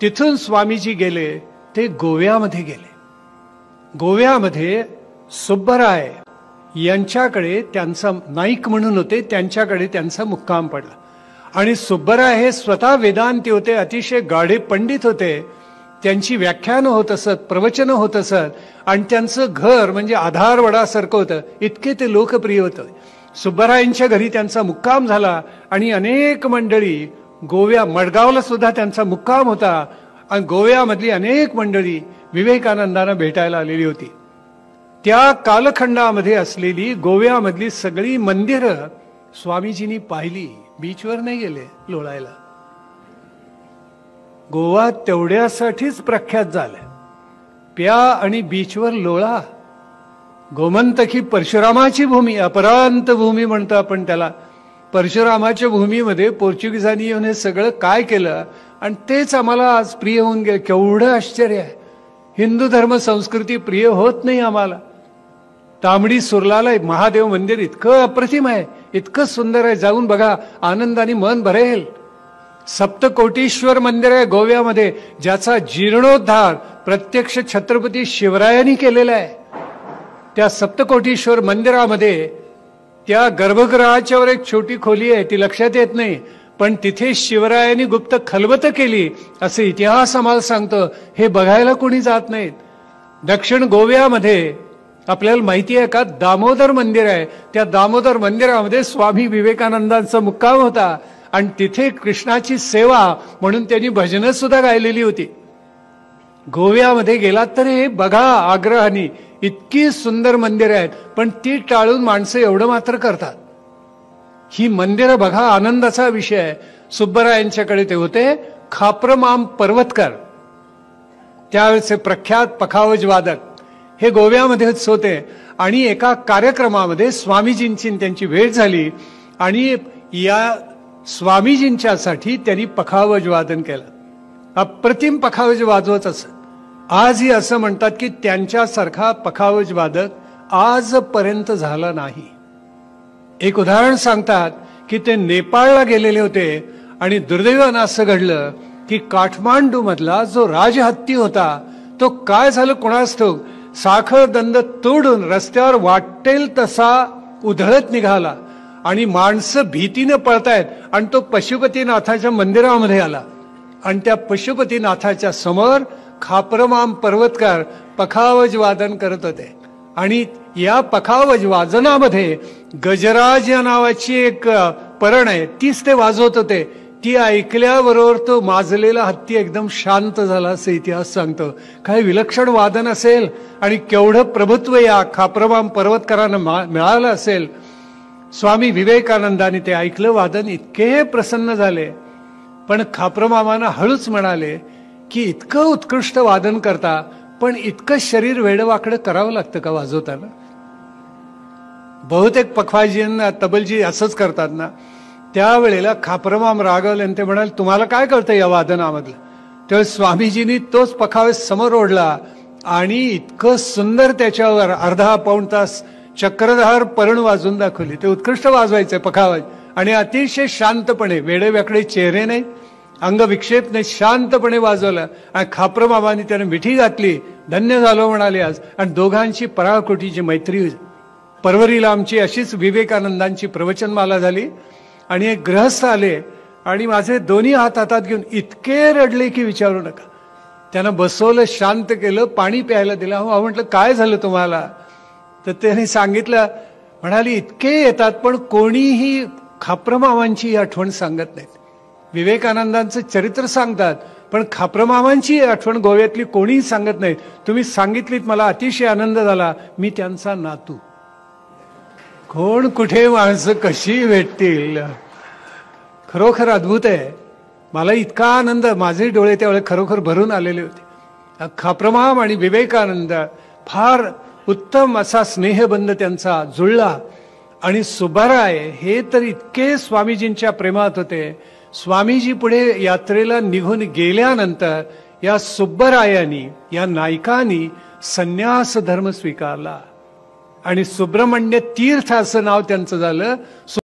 तिथून स्वामीजी गेले ते गोव्यामध्ये गेले. गोव्यामध्ये सुब्बराय यांच्याकडे त्यांचा नाईक म्हणून होते, त्यांच्याकडे त्यांचा मुक्काम पडला. आणि सुब्बराय हे स्वतः वेदांती होते, अतिशय गाढे पंडित होते. त्यांची व्याख्यानं होत असत, प्रवचनं होत असत, आणि त्यांचं घर म्हणजे आधारवडासारखं होतं, इतके ते लोकप्रिय होतं. सुब्बरायांच्या घरी त्यांचा मुक्काम झाला आणि अनेक मंडळी गोव्या मडगावला सुद्धा त्यांचा मुक्काम होता. आणि गोव्यामधली अनेक मंडळी विवेकानंदांना भेटायला आलेली होती. त्या कालखंडामध्ये असलेली गोव्यामधली सगळी मंदिरं स्वामीजींनी पाहिली. बीचवर नाही गेले लोळायला. गोवा तेवढ्यासाठीच प्रख्यात झालं. प्या आणि बीचवर लोळा. गोमंतकी परशुरामाची भूमी, अपरांत भूमी म्हणतो आपण त्याला. परशुरामाच्या भूमीमध्ये पोर्चुगीजांनी येऊन हे सगळं काय केलं आणि तेच आम्हाला आज प्रिय होऊन गेलं. केवढं आश्चर्य आहे. हिंदू धर्म संस्कृती प्रिय होत नाही आम्हाला. तांबडी सुरलाला महादेव मंदिर इतकं अप्रतिम आहे, इतकं सुंदर आहे, जाऊन बघा, आनंदाने मन भरेल. सप्तकोटीश्वर मंदिर आहे गोव्यामध्ये, ज्याचा जीर्णोद्धार प्रत्यक्ष छत्रपती शिवरायांनी केलेला आहे. त्या सप्तकोटीश्वर मंदिरामध्ये त्या गर्भगृहाच्या वर एक छोटी खोली आहे, ती लक्षात येत नाही, पण तिथे शिवरायांनी गुप्त खलबत केली असे इतिहास आम्हाला सांगतो. हे बघायला कोणी जात नाहीत. दक्षिण गोव्यामध्ये आपल्याला माहिती आहे का, दामोदर मंदिर आहे. त्या दामोदर मंदिरामध्ये स्वामी विवेकानंदांचा मुक्काम होता आणि तिथे कृष्णाची सेवा म्हणून त्यांनी भजनं सुद्धा गायलेली होती. गोव्यामध्ये गेलात तर हे बघा आग्रहाने, इतकी सुंदर मंदिर आहेत, पण ती टाळून माणसं एवढं मात्र करतात. ही मंदिरं बघा, आनंदाचा विषय आहे. सुब्बरायांच्याकडे ते होते खाप्रमाम पर्वतकर, त्यावेळेचे प्रख्यात पखावज वादक, हे गोव्यामध्येच होते. आणि एका कार्यक्रमामध्ये स्वामीजींची त्यांची भेट झाली आणि या स्वामीजींच्यासाठी त्यांनी पखावज वादन केलं. अप्रतिम पखावज वाजवत असत. आजही असं म्हणतात की त्यांच्यासारखा पखावज वादक आजपर्यंत झाला नाही. एक उदाहरण सांगतात की ते नेपाळला गेलेले होते आणि दुर्दैवानं असं घडलं की काठमांडू मधला जो राजहत्ती होता तो काय झालं कोणास ठाऊक, साखर दंड तोडून रस्त्यावर वाटेल तसा उधळत निघाला आणि माणसं भीतीनं पळतायत आणि तो पशुपतीनाथाच्या मंदिरामध्ये आला. आणि त्या पशुपतीनाथाच्या समोर खाप्रमाम पर्वतकर पखावज वादन करत होते. आणि या पखावज वाजनामध्ये गजराज या नावाची एक परण आहे, तीच ते वाजवत होते. ती ऐकल्याबरोबर तो माजलेला हत्ती एकदम शांत झाला असे इतिहास सांगतो. काय विलक्षण वादन असेल आणि केवढं प्रभुत्व या खाप्रमाम पर्वतकरांना मिळालं असेल. स्वामी विवेकानंदांनी ते ऐकलं वादन, इतके प्रसन्न झाले. पण खाप्रमामांना हळूच म्हणाले की इतकं उत्कृष्ट वादन करता, पण इतकं शरीर वेडवाकडं करावं लागतं का वाजवताना? बहुतेक पखवाजींना तबलजी असंच करतात ना. त्यावेळेला खाप्रमाम रागवले आणि ते म्हणाले, तुम्हाला काय कळतं या वादनामधलं? तेव्हा स्वामीजींनी तोच पखावज समोर ओढला आणि इतकं सुंदर त्याच्यावर अर्धा पाऊण तास चक्रधार परण वाजून दाखवली. ते उत्कृष्ट वाजवायचे पखावज आणि अतिशय शांतपणे, वेडेवाकडे चेहरे नाही, अंगविक्षेप नाही, शांतपणे वाजवलं. आणि खाप्रमामांनी त्याने मिठी घातली, धन्य झालो म्हणाले आज. आणि दोघांची पराकोटीची मैत्री. परवरीला आमची अशीच विवेकानंदांची प्रवचनमाला झाली आणि एक गृहस्थ आले आणि माझे दोन्ही हात हातात घेऊन इतके रडले की विचारू नका. त्यांना बसवलं, शांत केलं, पाणी प्यायला दिलं. हो म्हटलं, काय झालं तुम्हाला? तर त्यांनी सांगितलं, म्हणाली इतके येतात पण कोणीही खाप्रमामांची आठवण सांगत नाहीत. विवेकानंदांचं चरित्र सांगतात पण खाप्रमामांची आठवण गोव्यातली कोणीही सांगत नाहीत. तुम्ही सांगितलीत, मला अतिशय आनंद झाला. मी त्यांचा नातू. कोण कुठे माणसं कशी भेटतील, खरोखर अद्भुत आहे. मला इतका आनंद, माझे डोळे त्यावेळेला खरोखर भरून आलेले होते. खाप्रमाम आणि विवेकानंद फार उत्तम असा स्नेहबंध त्यांचा जुळला. आणि सुब्बराय हे तर इतके स्वामीजींच्या प्रेमात होते. स्वामीजी पुढे यात्रेला निघून गेल्यानंतर या सुब्बरायांनी, या नायकांनी संन्यास धर्म स्वीकारला आणि सुब्रमण्य तीर्थ असं नाव त्यांचं झालं.